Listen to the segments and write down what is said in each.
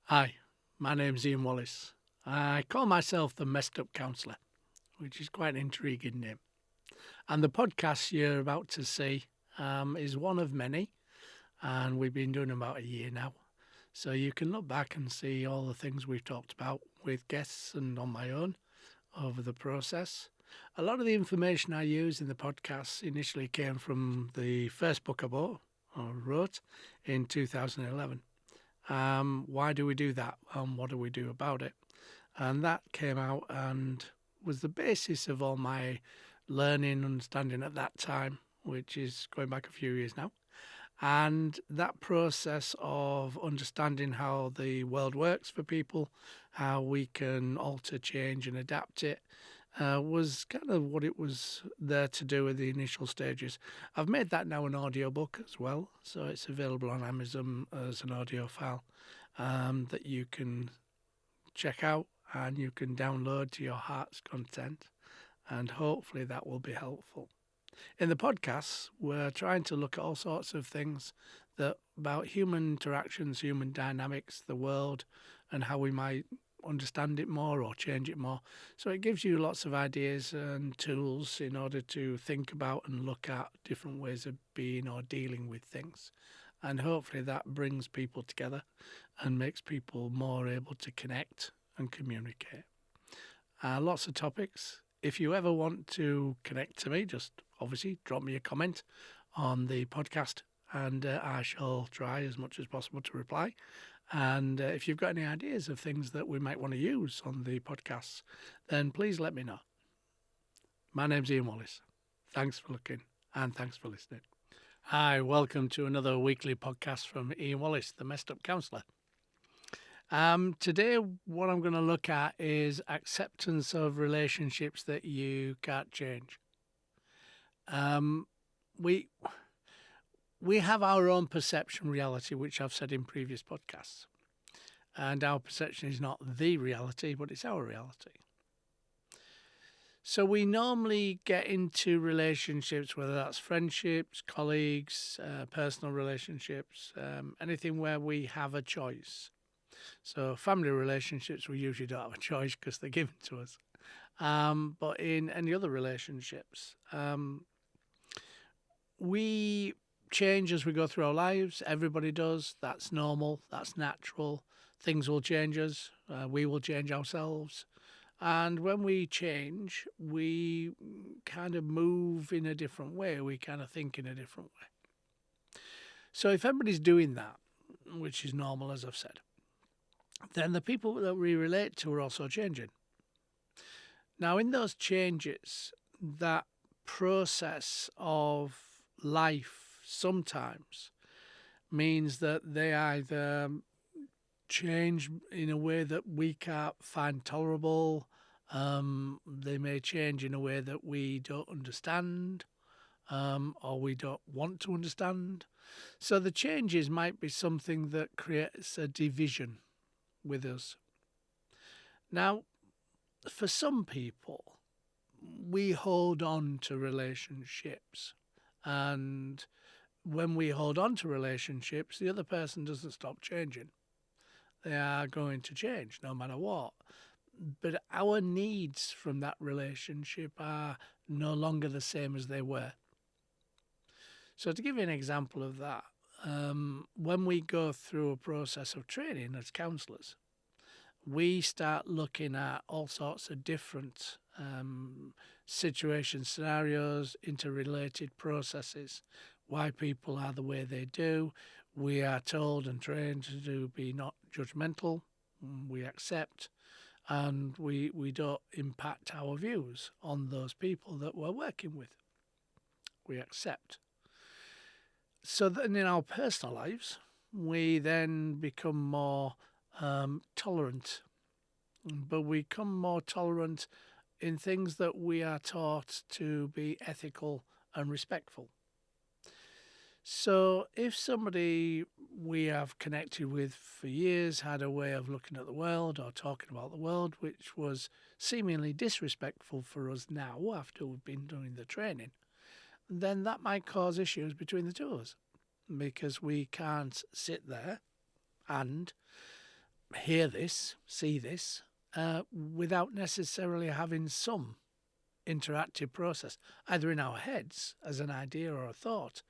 Hi, my name's Ian Wallace. I call myself the Messed Up Counsellor, which is quite an intriguing name. And the podcast you're about to see is one of many, and we've been doing about a year now. So you can look back and see all the things we've talked about with guests and on my own over the process. A lot of the information I use in the podcast initially came from the first book I wrote in 2011. Why do we do that? What do we do about it? And that came out and was the basis of all my learning, understanding at that time, which is going back a few years now. And that process of understanding how the world works for people, how we can alter, change, and adapt it, was kind of what it was there to do at the initial stages. I've made that now an audiobook as well, so it's available on Amazon as an audio file that you can check out and you can download to your heart's content, and hopefully that will be helpful. In the podcasts, we're trying to look at all sorts of things that about human interactions, human dynamics, the world, and how we might understand it more or change it more. So it gives you lots of ideas and tools in order to think about and look at different ways of being or dealing with things. And hopefully that brings people together and makes people more able to connect and communicate. Lots of topics. If you ever want to connect to me, just obviously drop me a comment on the podcast and I shall try as much as possible to reply. And if you've got any ideas of things that we might want to use on the podcasts, then please let me know. My name's Ian Wallace. Thanks for looking and thanks for listening. Hi, welcome to another weekly podcast from Ian Wallace, the Messed Up Counsellor. Today, what I'm going to look at is acceptance of relationships that you can't change. We have our own perception reality, which I've said in previous podcasts. And our perception is not the reality, but it's our reality. So we normally get into relationships, whether that's friendships, colleagues, personal relationships, anything where we have a choice. So family relationships, we usually don't have a choice because they're given to us. But in any other relationships, we change as we go through our lives. Everybody does. That's normal. That's natural. Things will change us. We will change ourselves. And when we change, we kind of move in a different way. We kind of think in a different way. So if everybody's doing that, which is normal, as I've said, then the people that we relate to are also changing. Now, in those changes, that process of life sometimes means that they either change in a way that we can't find tolerable, they may change in a way that we don't understand, or we don't want to understand. So the changes might be something that creates a division with us. Now, for some people, we hold on to relationships, and when we hold on to relationships, the other person doesn't stop changing. They are going to change no matter what. But our needs from that relationship are no longer the same as they were. So to give you an example of that, when we go through a process of training as counsellors, we start looking at all sorts of different situations, scenarios, interrelated processes, why people are the way they do. We are told and trained to be not judgmental, we accept, and we don't impact our views on those people that we're working with. We accept. So then in our personal lives, we then become more tolerant, but we become more tolerant in things that we are taught to be ethical and respectful. So if somebody we have connected with for years had a way of looking at the world or talking about the world which was seemingly disrespectful for us now after we've been doing the training, then that might cause issues between the two of us, because we can't sit there and hear this, see this, without necessarily having some interactive process, either in our heads as an idea or a thought,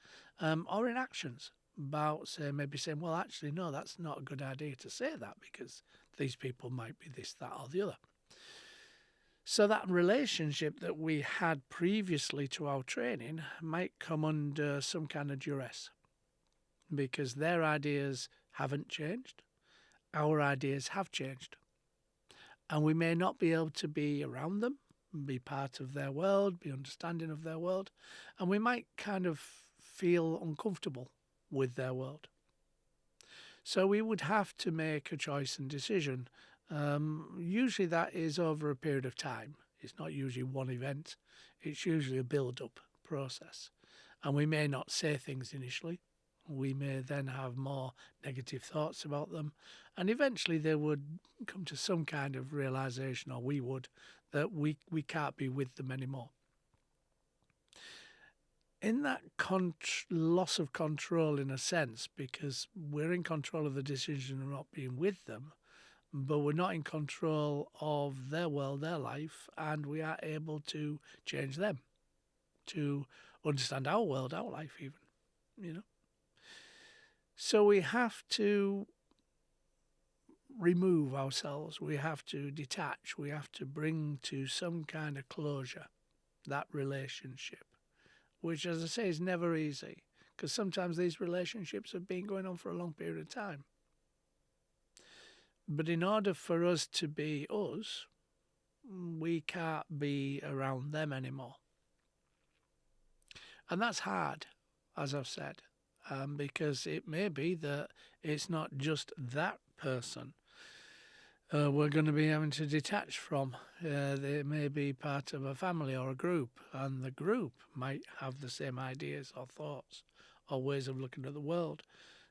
or in actions about, maybe saying, well, actually, no, that's not a good idea to say that because these people might be this, that, or the other. So that relationship that we had previously to our training might come under some kind of duress because their ideas haven't changed, our ideas have changed. And we may not be able to be around them, be part of their world, be understanding of their world, and we might kind of feel uncomfortable with their world. So we would have to make a choice and decision. Usually that is over a period of time. It's not usually one event. It's usually a build-up process. And we may not say things initially. We may then have more negative thoughts about them. And eventually they would come to some kind of realization, or we would, that we can't be with them anymore. In that loss of control, in a sense, because we're in control of the decision of not being with them, but we're not in control of their world, their life, and we are able to change them, to understand our world, our life even, you know. So we have to remove ourselves, we have to detach, we have to bring to some kind of closure that relationship, which, as I say, is never easy, because sometimes these relationships have been going on for a long period of time. But in order for us to be us, we can't be around them anymore. And that's hard, as I've said, because it may be that it's not just that person we're going to be having to detach from. They may be part of a family or a group, and the group might have the same ideas or thoughts or ways of looking at the world.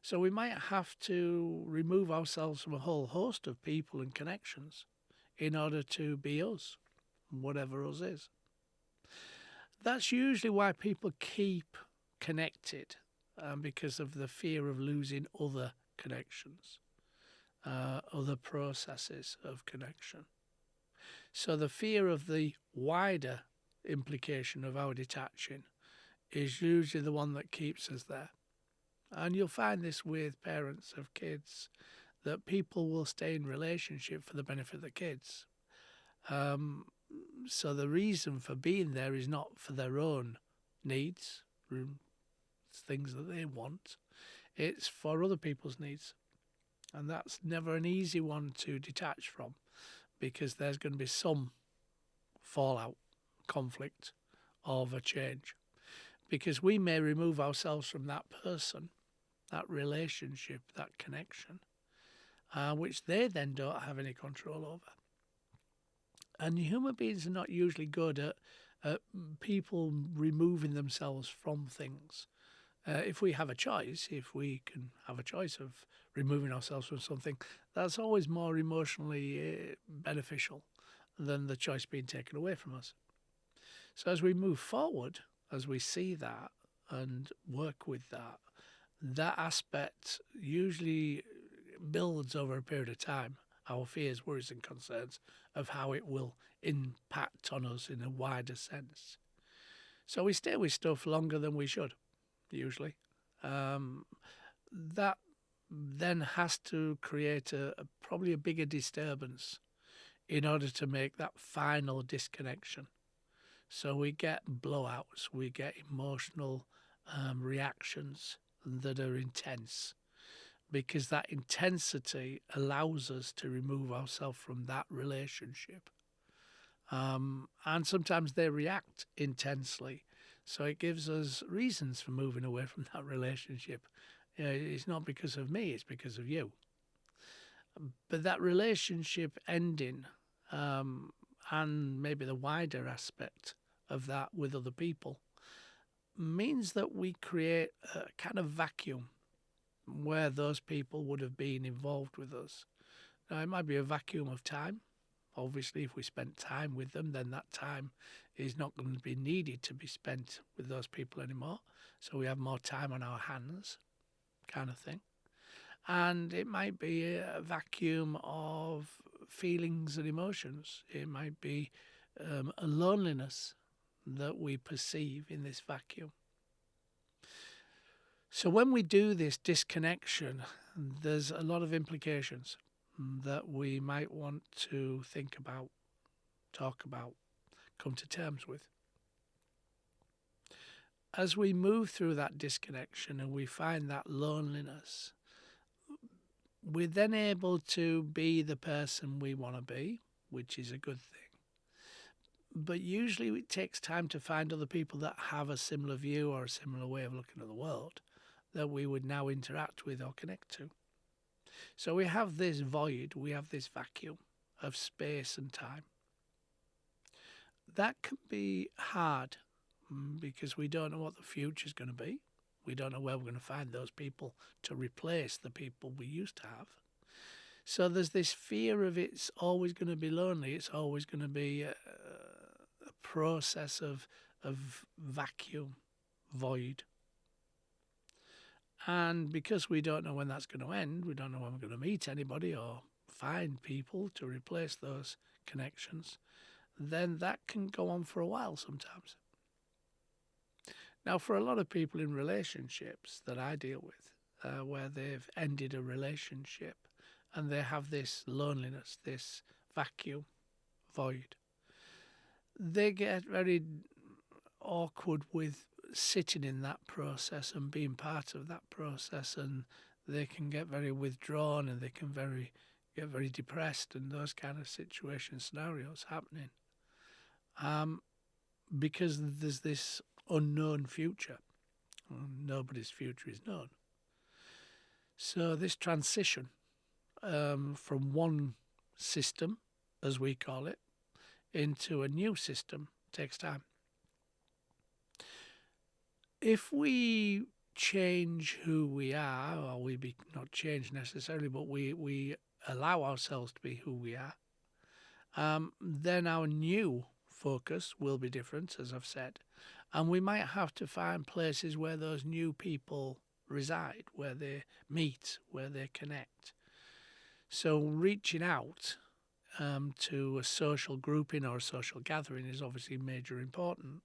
So we might have to remove ourselves from a whole host of people and connections in order to be us, whatever us is. That's usually why people keep connected, because of the fear of losing other connections, other processes of connection. So the fear of the wider implication of our detaching is usually the one that keeps us there. And you'll find this with parents of kids, that people will stay in relationship for the benefit of the kids. So the reason for being there is not for their own needs, things that they want. It's for other people's needs. And that's never an easy one to detach from, because there's going to be some fallout, conflict, of a change. Because we may remove ourselves from that person, that relationship, that connection, which they then don't have any control over. And human beings are not usually good at people removing themselves from things. If we have a choice, if we can have a choice of removing ourselves from something, that's always more emotionally beneficial than the choice being taken away from us. So as we move forward, as we see that and work with that, that aspect usually builds over a period of time, our fears, worries and concerns of how it will impact on us in a wider sense. So we stay with stuff longer than we should, usually. That then has to create probably a bigger disturbance in order to make that final disconnection. So we get blowouts, we get emotional reactions that are intense, because that intensity allows us to remove ourselves from that relationship. And sometimes they react intensely. So it gives us reasons for moving away from that relationship. It's not because of me, it's because of you. But that relationship ending, and maybe the wider aspect of that with other people, means that we create a kind of vacuum where those people would have been involved with us. Now, it might be a vacuum of time. Obviously, if we spent time with them, then that time is not going to be needed to be spent with those people anymore. So we have more time on our hands, kind of thing. And it might be a vacuum of feelings and emotions. It might be a loneliness that we perceive in this vacuum. So when we do this disconnection, there's a lot of implications that we might want to think about, talk about, come to terms with. As we move through that disconnection and we find that loneliness, we're then able to be the person we want to be, which is a good thing. But usually it takes time to find other people that have a similar view or a similar way of looking at the world that we would now interact with or connect to. So we have this void, we have this vacuum of space and time. That can be hard because we don't know what the future is going to be. We don't know where we're going to find those people to replace the people we used to have. So there's this fear of it's always going to be lonely. It's always going to be a process of vacuum, void. And because we don't know when that's going to end, we don't know when we're going to meet anybody or find people to replace those connections, then that can go on for a while sometimes. Now, for a lot of people in relationships that I deal with, where they've ended a relationship and they have this loneliness, this vacuum, void, they get very awkward with sitting in that process and being part of that process, and they can get very withdrawn and they can get very depressed and those kind of scenarios happening because there's this unknown future. Nobody's future is known. So this transition from one system, as we call it, into a new system takes time. If we change who we are, or not change necessarily, but we allow ourselves to be who we are, then our new focus will be different, as I've said. And we might have to find places where those new people reside, where they meet, where they connect. So reaching out to a social grouping or a social gathering is obviously major important,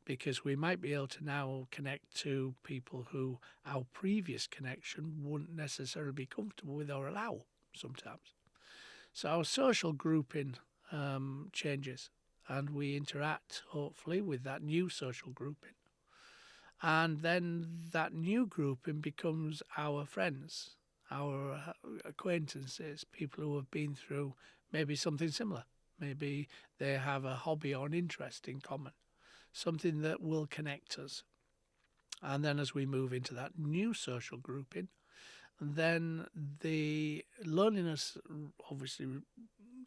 because we might be able to now connect to people who our previous connection wouldn't necessarily be comfortable with or allow sometimes. So our social grouping changes, and we interact, hopefully, with that new social grouping. And then that new grouping becomes our friends, our acquaintances, people who have been through maybe something similar. Maybe they have a hobby or an interest in common, something that will connect us. And then as we move into that new social grouping, then the loneliness obviously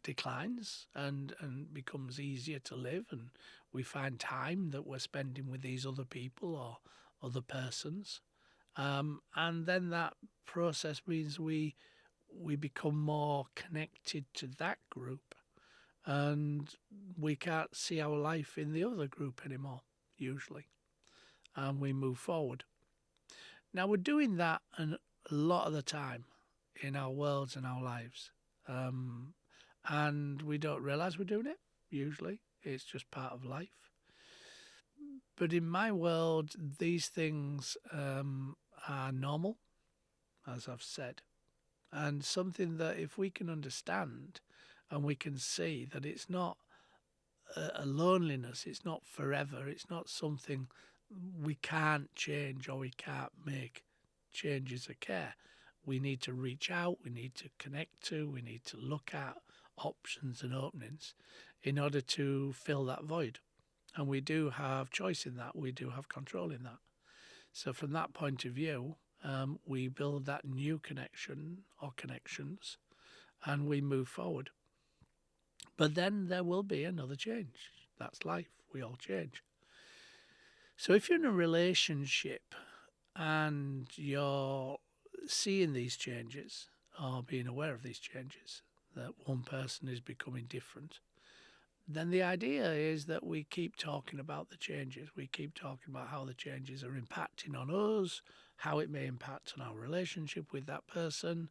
declines and becomes easier to live, and we find time that we're spending with these other people or other persons. And then that process means we become more connected to that group, and we can't see our life in the other group anymore, usually, and we move forward. Now, we're doing that a lot of the time in our worlds and our lives, and we don't realise we're doing it, usually. It's just part of life. But in my world, these things are normal, as I've said, and something that if we can understand and we can see that it's not a loneliness, it's not forever, it's not something we can't change or we can't make changes occur. We need to reach out, we need to connect to, we need to look at options and openings in order to fill that void. And we do have choice in that, we do have control in that. So from that point of view, we build that new connection or connections and we move forward. But then there will be another change. That's life. We all change. So if you're in a relationship and you're seeing these changes or being aware of these changes, that one person is becoming different, then the idea is that we keep talking about the changes. We keep talking about how the changes are impacting on us, how it may impact on our relationship with that person,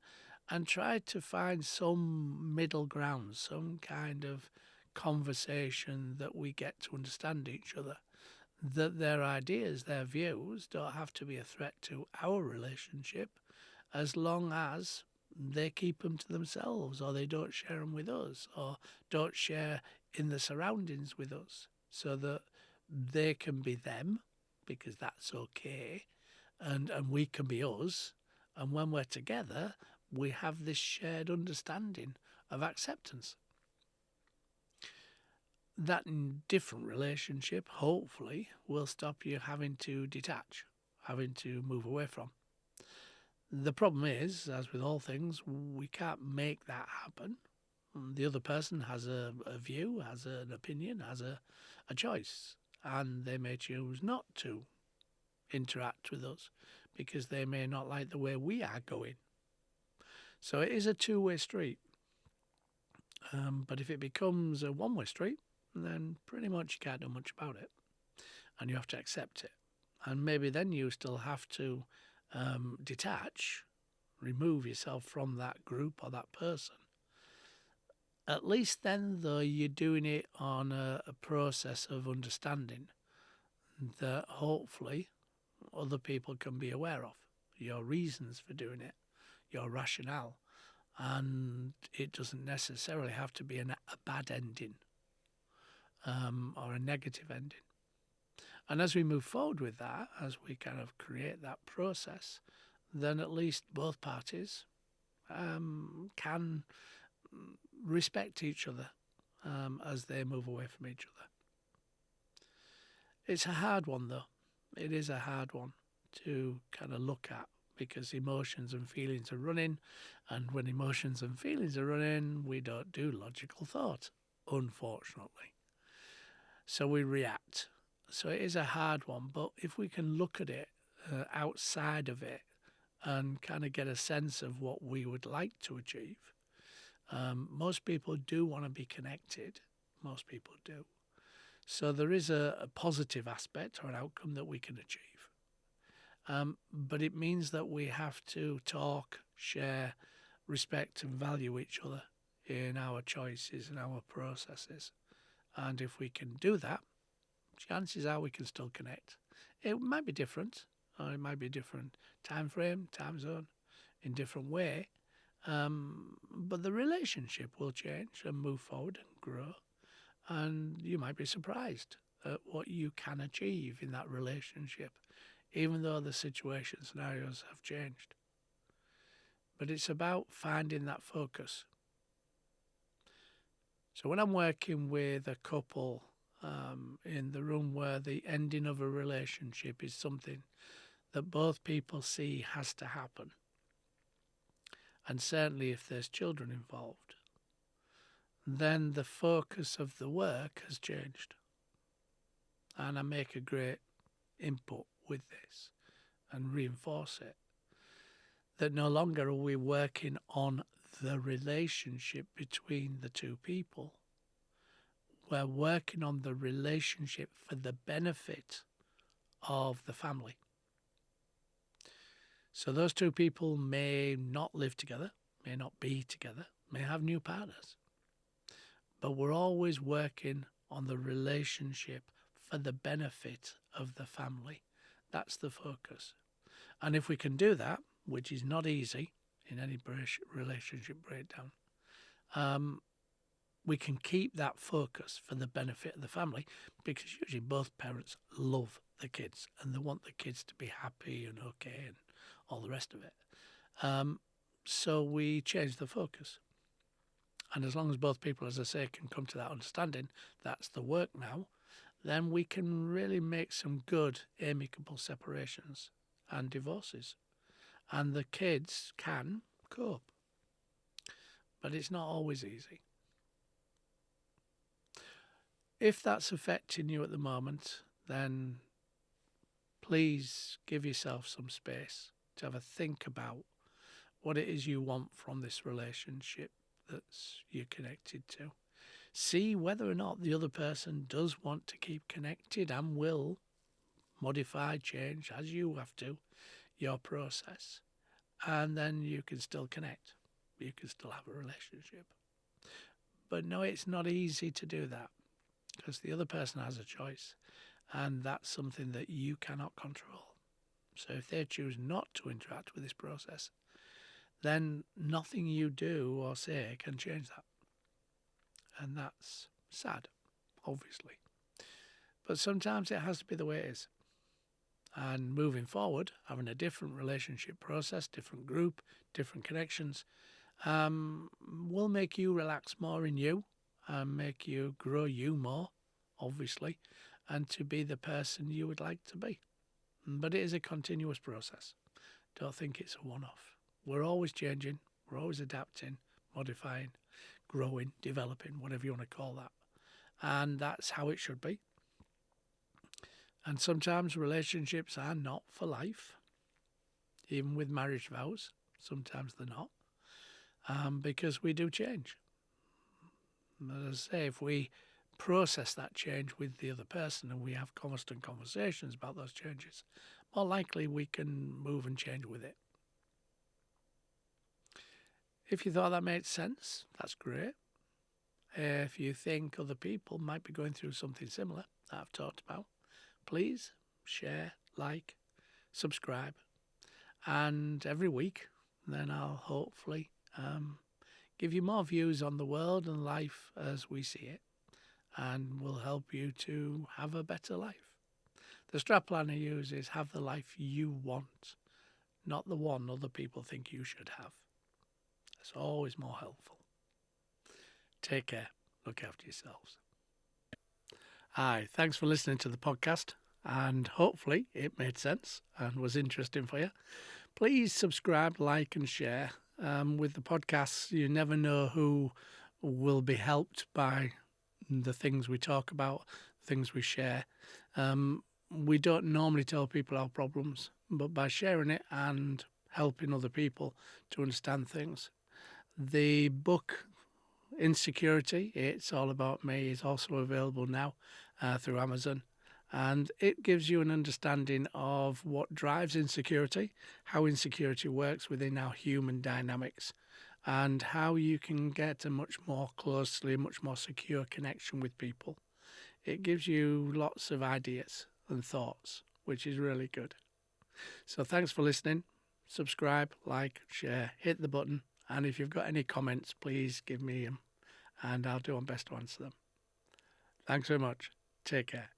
and try to find some middle ground, some kind of conversation that we get to understand each other. That their ideas, their views don't have to be a threat to our relationship as long as they keep them to themselves, or they don't share them with us, or don't share in the surroundings with us, so that they can be them, because that's okay, and we can be us. And when we're together, we have this shared understanding of acceptance. That different relationship, hopefully, will stop you having to detach, having to move away from. The problem is, as with all things, we can't make that happen. The other person has a view, has an opinion, has a choice, and they may choose not to interact with us because they may not like the way we are going. So it is a two-way street. But if it becomes a one-way street, then pretty much you can't do much about it, and you have to accept it. And maybe then you still have to detach, remove yourself from that group or that person. At least then, though, you're doing it on a process of understanding that hopefully other people can be aware of, your reasons for doing it, your rationale, and it doesn't necessarily have to be a bad ending or a negative ending. And as we move forward with that, as we kind of create that process, then at least both parties can respect each other as they move away from each other. It's a hard one, though. It is a hard one to kind of look at, because emotions and feelings are running, and when emotions and feelings are running, we don't do logical thought, unfortunately. So we react. So it is a hard one, but if we can look at it outside of it and kind of get a sense of what we would like to achieve, most people do want to be connected. Most people do. So there is a positive aspect or an outcome that we can achieve. But it means that we have to talk, share, respect and value each other in our choices and our processes. And if we can do that, chances are we can still connect. It might be different, or it might be a different time frame, time zone, in different way. But the relationship will change and move forward and grow. And you might be surprised at what you can achieve in that relationship, even though the situation scenarios have changed. But it's about finding that focus. So when I'm working with a couple in the room where the ending of a relationship is something that both people see has to happen, and certainly if there's children involved, then the focus of the work has changed. And I make a great input with this and reinforce it, that no longer are we working on the relationship between the two people. We're working on the relationship for the benefit of the family. So those two people may not live together, may not be together, may have new partners. But we're always working on the relationship for the benefit of the family. That's the focus. And if we can do that, which is not easy in any relationship breakdown, we can keep that focus for the benefit of the family, because usually both parents love the kids and they want the kids to be happy and okay and all the rest of it. So we change the focus. And as long as both people, as I say, can come to that understanding, that's the work now, then we can really make some good amicable separations and divorces. And the kids can cope. But it's not always easy. If that's affecting you at the moment, then please give yourself some space to have a think about what it is you want from this relationship that you're connected to. See whether or not the other person does want to keep connected and will modify, change, as you have to, your process, and then you can still connect. You can still have a relationship. But no, it's not easy to do that because the other person has a choice, and that's something that you cannot control. So if they choose not to interact with this process, then nothing you do or say can change that. And that's sad, obviously. But sometimes it has to be the way it is. And moving forward, having a different relationship process, different group, different connections, will make you relax more in you and make you grow you more, obviously, and to be the person you would like to be. But it is a continuous process. Don't think it's a one-off. We're always changing. We're always adapting, modifying, growing, developing, whatever you want to call that. And that's how it should be. And sometimes relationships are not for life, even with marriage vows. Sometimes they're not, because we do change. As I say, if we process that change with the other person and we have constant conversations about those changes, more likely we can move and change with it. If you thought that made sense, that's great. If you think other people might be going through something similar that I've talked about, please share, like, subscribe. And every week, then I'll hopefully give you more views on the world and life as we see it, and will help you to have a better life. The strapline I use is have the life you want, not the one other people think you should have. It's always more helpful. Take care. Look after yourselves. Hi, thanks for listening to the podcast, and hopefully it made sense and was interesting for you. Please subscribe, like, and share. With the podcasts, you never know who will be helped by the things we talk about, things we share. We don't normally tell people our problems, but by sharing it and helping other people to understand things. The book Insecurity, It's All About Me, is also available now through Amazon. And it gives you an understanding of what drives insecurity, how insecurity works within our human dynamics, and how you can get a much more secure connection with people. It gives you lots of ideas and thoughts, which is really good. So thanks for listening. Subscribe, like, share, hit the button. And if you've got any comments, please give me them, and I'll do my best to answer them. Thanks very much. Take care.